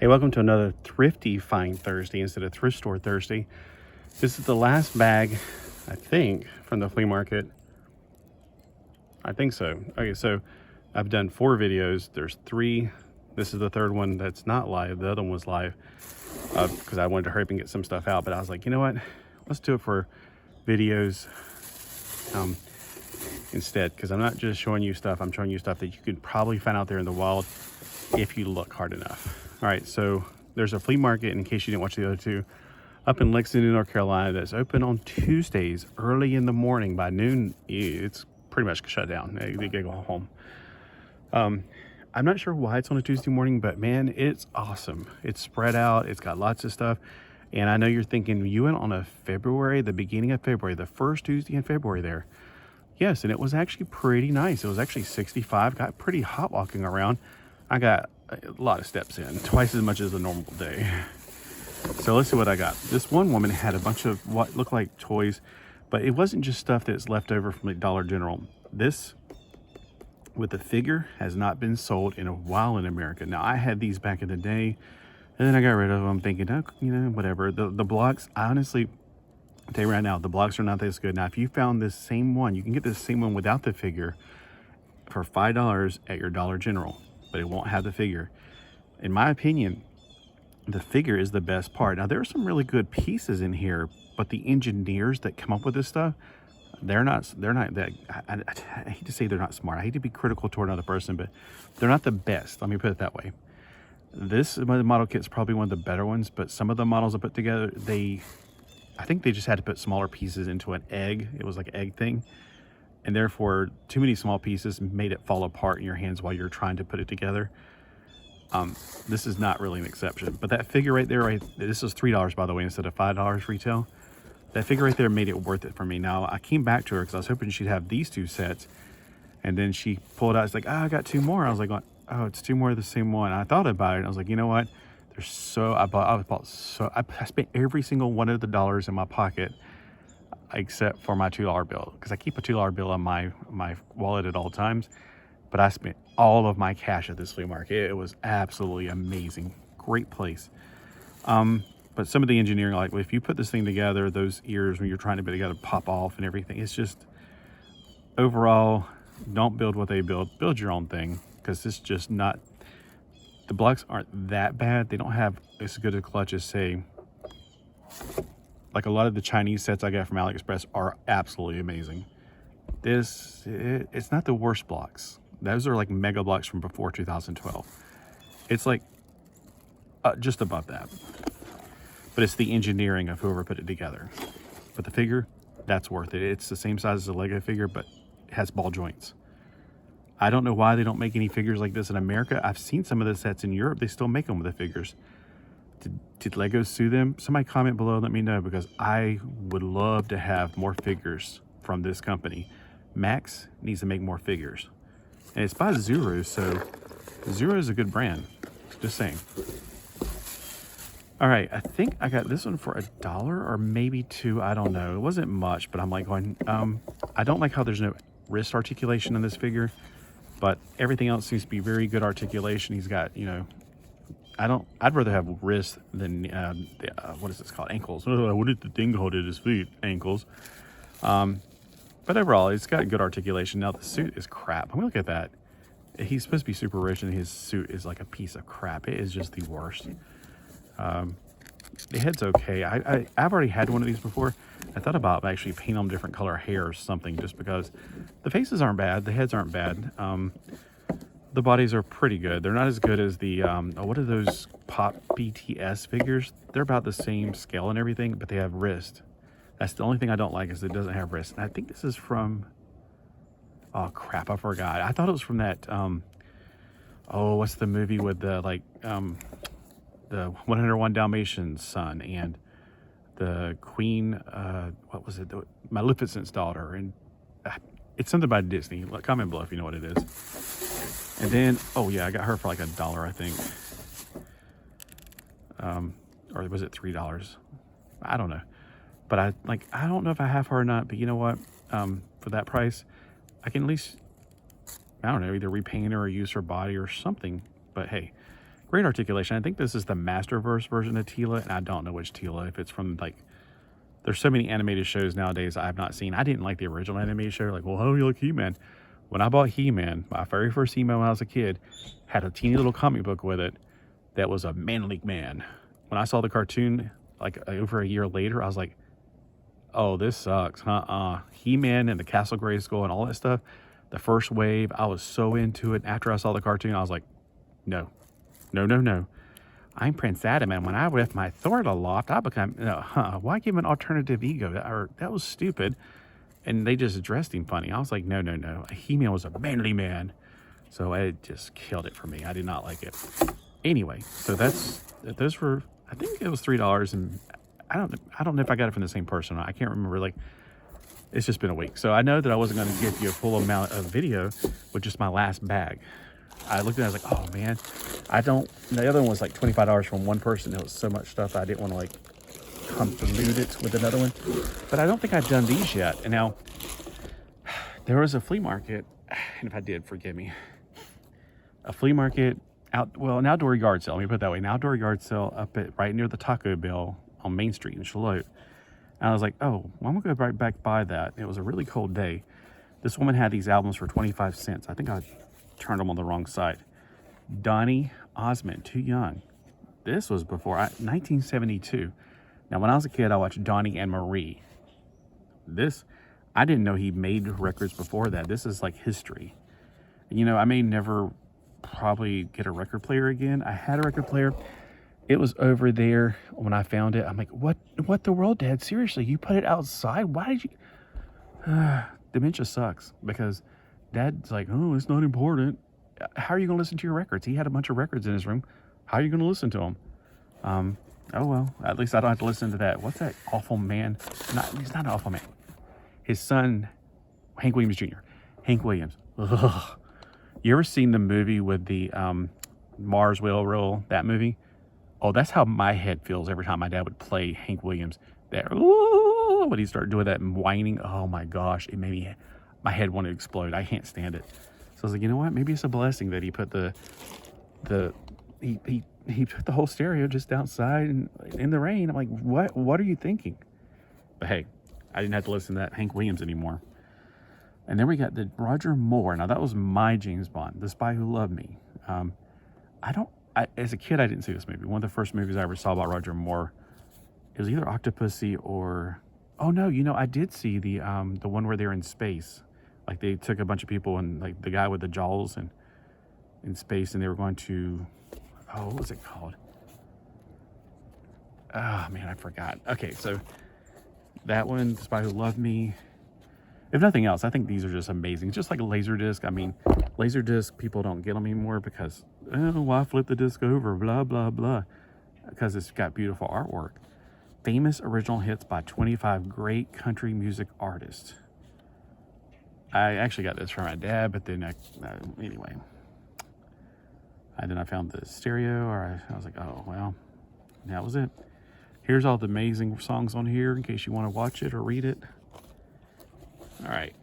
Hey, welcome to another Thrifty-Find Thursday instead of Thrift Store Thursday. This is the last bag, I think, from the flea market. I think so. Okay, so I've done 4 videos. There's 3. This is the 3rd one that's not live. The other one was live because I wanted to hurry up and get some stuff out. But I was like, you know what? Let's do it for videos instead, because I'm not just showing you stuff. I'm showing you stuff that you could probably find out there in the wild if you look hard enough. All right, so there's a flea market, in case you didn't watch the other 2, up in Lexington, North Carolina, that's open on Tuesdays early in the morning. By noon, it's pretty much shut down. They go home. I'm not sure why it's on a Tuesday morning, but man, it's awesome. It's spread out. It's got lots of stuff. And I know you're thinking, you went on the beginning of February, the first Tuesday in February there. Yes, and it was actually pretty nice. It was actually 65, got pretty hot walking around. I got a lot of steps in, twice as much as a normal day. So let's see what I got. This one woman had a bunch of what looked like toys, but it wasn't just stuff that's left over from the Dollar General. This with the figure has not been sold in a while in America. Now, I had these back in the day, and then I got rid of them thinking, oh, whatever. The blocks, I honestly, I'll tell you right now, the blocks are not this good. Now, if you found this same one, you can get this same one without the figure for $5 at your Dollar General, but it won't have the figure. In my opinion, the figure is the best part. Now, there are some really good pieces in here, but the engineers that come up with this stuff, they're not that, I hate to say they're not smart. I hate to be critical toward another person, but they're not the best. Let me put it that way. This model kit is probably one of the better ones, but some of the models I put together, I think they just had to put smaller pieces into an egg. It was like an egg thing. And therefore, too many small pieces made it fall apart in your hands while you're trying to put it together. This is not really an exception. But that figure right there, this is $3, by the way, instead of $5 retail. That figure right there made it worth it for me. Now, I came back to her because I was hoping she'd have these 2 sets. And then she pulled out, it's like, I got 2 more. I was like, oh, it's 2 more of the same one. And I thought about it. And I was like, you know what? I spent every single one of the dollars in my pocket except for my $2 bill, because I keep a $2 bill on my wallet at all times. But I spent all of my cash at this flea market. It was absolutely amazing. Great place. But some of the engineering, like if you put this thing together, those ears when you're trying to put it together pop off and everything. It's just, overall, don't build what they build. Build your own thing, because it's just not, the blocks aren't that bad. They don't have as good a clutch as, say, like a lot of the Chinese sets I got from AliExpress are absolutely amazing. It's not the worst blocks. Those are like mega blocks from before 2012. It's like just above that. But it's the engineering of whoever put it together. But the figure, that's worth it. It's the same size as a Lego figure, but it has ball joints. I don't know why they don't make any figures like this in America. I've seen some of the sets in Europe. They still make them with the figures. Did Legos sue them? Somebody comment below, let me know, because I would love to have more figures from this company. Max needs to make more figures. And it's by Zuru, so Zuru is a good brand. Just saying. All right, I think I got this one for $1 or maybe $2. I don't know. It wasn't much, but I'm like going, I don't like how there's no wrist articulation in this figure, but everything else seems to be very good articulation. He's got, I'd rather have wrists than, what is this called? Ankles. What did the thing hold at his feet? Ankles. But overall, it's got good articulation. Now, the suit is crap. I mean, look at that. He's supposed to be super rich, and his suit is like a piece of crap. It is just the worst. The head's okay. I've already had one of these before. I thought about actually painting them different color hair or something, just because the faces aren't bad. The heads aren't bad. The bodies are pretty good. They're not as good as the, what are those Pop BTS figures? They're about the same scale and everything, but they have wrist. That's the only thing I don't like, is it doesn't have wrist. And I think this is from, oh crap, I forgot. I thought it was from that, what's the movie with the, the 101 Dalmatians son and the Queen, what was it? Maleficent's daughter. And it's something by Disney. Comment below if you know what it is. And then, oh yeah, I got her for like $1, I think. Or was it $3? I don't know. But I don't know if I have her or not, but you know what? For that price, I can at least, I don't know, either repaint her or use her body or something. But hey, Great articulation. I think this is the Masterverse version of Tila, and I don't know which Tila, if it's from like, there's so many animated shows nowadays I have not seen. I didn't like the original animated show. Like, well, how do you like He-Man? When I bought He-Man, my very first He-Man when I was a kid, had a teeny little comic book with it that was a manly man. When I saw the cartoon, like over a year later, I was like, oh, this sucks. He-Man and the Castle Grayskull and all that stuff, the first wave, I was so into it. After I saw the cartoon, I was like, no. I'm Prince Adam, and when I left my Thor aloft, I become, why give an alternative ego? That was stupid. And they just dressed him funny. I was like, no. He-Man was a manly man. So it just killed it for me. I did not like it. Anyway, so those were, I think it was $3, and I don't know if I got it from the same person. I can't remember. Like, it's just been a week. So I know that I wasn't going to give you a full amount of video with just my last bag. I looked at it, I was like, oh man, the other one was like $25 from one person. It was so much stuff I didn't want to like convolute it with another one. But I don't think I've done these yet. And now, there was a flea market, and if I did, forgive me. A flea market, an outdoor yard sale, let me put it that way. An outdoor yard sale up at right near the Taco Bell on Main Street in Charlotte. And I was like, oh, well, I'm gonna go right back by that. It was a really cold day. This woman had these albums for 25 cents. I think I turned them on the wrong side. Donny Osmond, Too Young. This was before 1972. Now, when I was a kid, I watched Donnie and Marie. I didn't know he made records before that. This is like history. And, you know, I may never probably get a record player again. I had a record player. It was over there when I found it. I'm like, what the world, Dad? Seriously, you put it outside? Why did you? Dementia sucks, because Dad's like, oh, it's not important. How are you going to listen to your records? He had a bunch of records in his room. How are you going to listen to them? Oh, well, at least I don't have to listen to that. What's that awful man? He's not an awful man. His son, Hank Williams Jr. Hank Williams. Ugh. You ever seen the movie with the Mars Will Roll, that movie? Oh, that's how my head feels every time my dad would play Hank Williams. There, when he started doing that and whining, oh my gosh, it made me, my head wanted to explode. I can't stand it. So I was like, you know what? Maybe it's a blessing that he put he put the whole stereo just outside and in the rain. I'm like, what are you thinking? But hey, I didn't have to listen to that Hank Williams anymore. And then we got the Roger Moore. Now that was my James Bond, The Spy Who Loved Me. As a kid, I didn't see this movie. One of the first movies I ever saw about Roger Moore, it was either Octopussy or, oh no, you know, I did see the one where they're in space. Like they took a bunch of people and like the guy with the jawls and in space, and they were going to, oh, what was it called? Oh man, I forgot. Okay, so that one, The Spy Who Loved Me. If nothing else, I think these are just amazing. Just like a Laserdisc. I mean, Laserdisc, people don't get them anymore because, oh, why flip the disc over? Blah, blah, blah. Because it's got beautiful artwork. Famous original hits by 25 great country music artists. I actually got this from my dad, but then anyway. And then I found the stereo, I was like, oh, well, that was it. Here's all the amazing songs on here in case you want to watch it or read it. All right.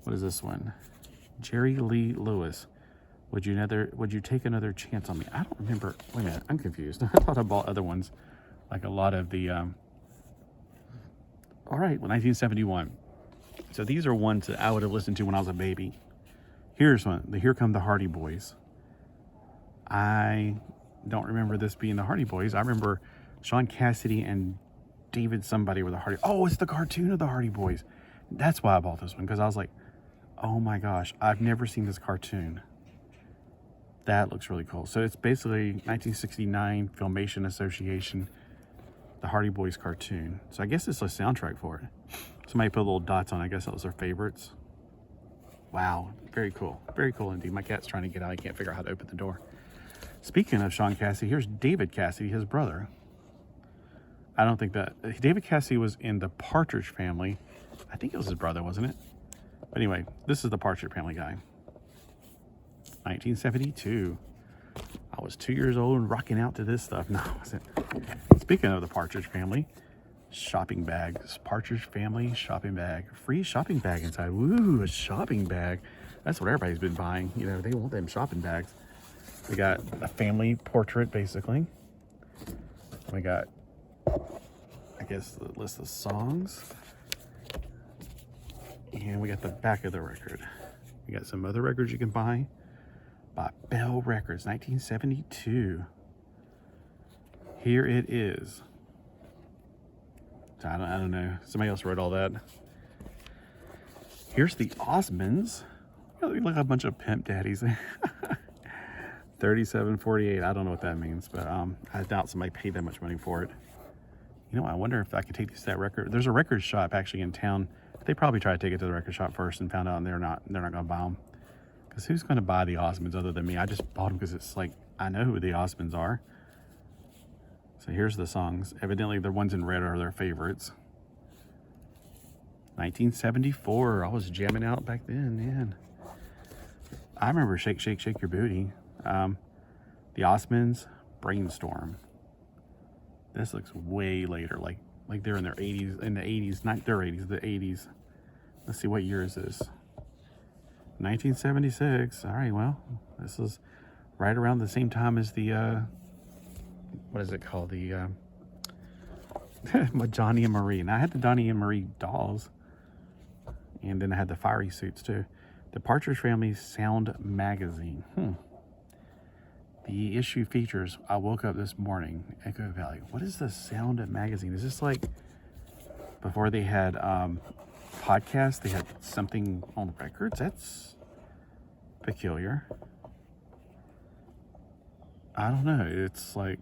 What is this one? Jerry Lee Lewis. Would you take another chance on me? I don't remember. Wait a minute, I'm confused. I thought I bought other ones, like a lot of the. All right, well, 1971. So these are ones that I would have listened to when I was a baby. Here's one. The Here Come the Hardy Boys. I don't remember this being the Hardy Boys. I remember Sean Cassidy and David somebody were the Hardy. Oh, it's the cartoon of the Hardy Boys. That's why I bought this one, because I was like, oh my gosh, I've never seen this cartoon. That looks really cool. So it's basically 1969 Filmation Association, the Hardy Boys cartoon. So I guess it's a soundtrack for it. Somebody put little dots on it. I guess that was their favorites. Wow, very cool. Very cool indeed. My cat's trying to get out. I can't figure out how to open the door. Speaking of Sean Cassidy, here's David Cassidy, his brother. I don't think that... David Cassidy was in the Partridge Family. I think it was his brother, wasn't it? But anyway, this is the Partridge Family guy. 1972. I was 2 years old and rocking out to this stuff. No, I wasn't. Speaking of the Partridge Family, shopping bags. Partridge Family shopping bag. Free shopping bag inside. Woo, a shopping bag. That's what everybody's been buying. You know, they want them shopping bags. We got a family portrait, basically. We got, I guess, the list of songs. And we got the back of the record. We got some other records you can buy by Bell Records, 1972. Here it is. I don't know. Somebody else wrote all that. Here's the Osmonds. They look like a bunch of pimp daddies. 37.48. I don't know what that means, but I doubt somebody paid that much money for it. You know, I wonder if I could take these to that record. There's a record shop actually in town. They probably tried to take it to the record shop first and found out they're not going to buy them. Because who's going to buy the Osmonds other than me? I just bought them because it's like, I know who the Osmonds are. So here's the songs. Evidently the ones in red are their favorites. 1974. I was jamming out back then, man. I remember Shake, Shake, Shake Your Booty. The Osmonds, Brainstorm. This looks way later, like they're in their 80s, in the 80s, not their 80s, the 80s. Let's see, what year is this? 1976. All right, well, this is right around the same time as the, what is it called? The, Johnny and Marie. Now, I had the Donnie and Marie dolls, and then I had the fiery suits, too. The Partridge Family Sound Magazine. The issue features, I woke up this morning, Echo Valley. What is the Sound Magazine? Is this like before they had podcasts, they had something on records? That's peculiar. I don't know. It's like,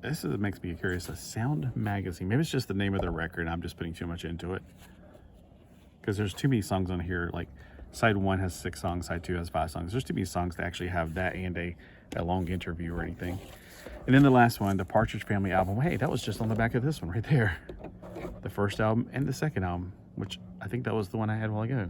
makes me curious. A Sound Magazine. Maybe it's just the name of the record and I'm just putting too much into it. Because there's too many songs on here. Like, side 1 has 6 songs, side 2 has 5 songs. There's too many songs to actually have that and a long interview or anything. And then the last one, the Partridge Family album. Hey, that was just on the back of this one right there. The first album and the second album, which I think that was the one I had a while ago.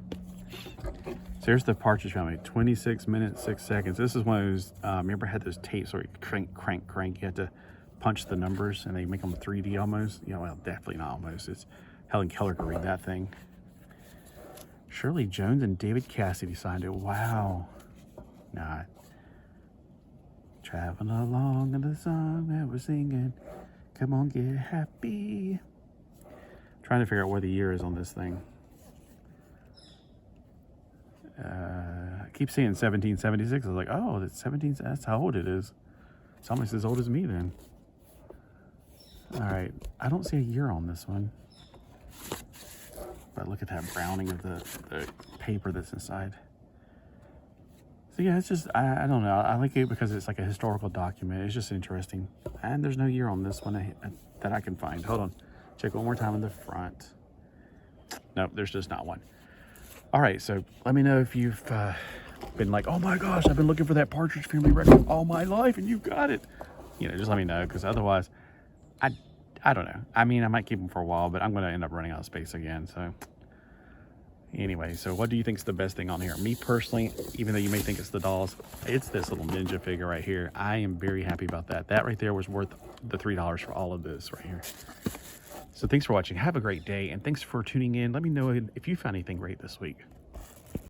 So here's the Partridge Family, 26 minutes, 6 seconds. This is one of those, remember I had those tapes where you crank, crank, crank. You had to punch the numbers and they make them 3D almost. You know, well, definitely not almost. It's Helen Keller could read that thing. Shirley Jones and David Cassidy signed it. Wow. Nah. Traveling along in the song that we're singing. Come on, get happy. Trying to figure out where the year is on this thing. I keep saying 1776. I was like, oh, that's 17. That's how old it is. It's almost as old as me then. All right. I don't see a year on this one. But look at that browning of the paper that's inside. So yeah, it's just, I don't know. I like it because it's like a historical document. It's just interesting. And there's no year on this one that I can find. Hold on. Check one more time in the front. Nope, there's just not one. All right, so let me know if you've been like, oh my gosh, I've been looking for that Partridge Family record all my life and you got it. You know, just let me know, because otherwise, I don't know. I mean, I might keep them for a while, but I'm going to end up running out of space again. So anyway, so what do you think is the best thing on here? Me personally, even though you may think it's the dolls, it's this little ninja figure right here. I am very happy about that. That right there was worth the $3 for all of this right here. So thanks for watching. Have a great day, and thanks for tuning in. Let me know if you found anything great this week.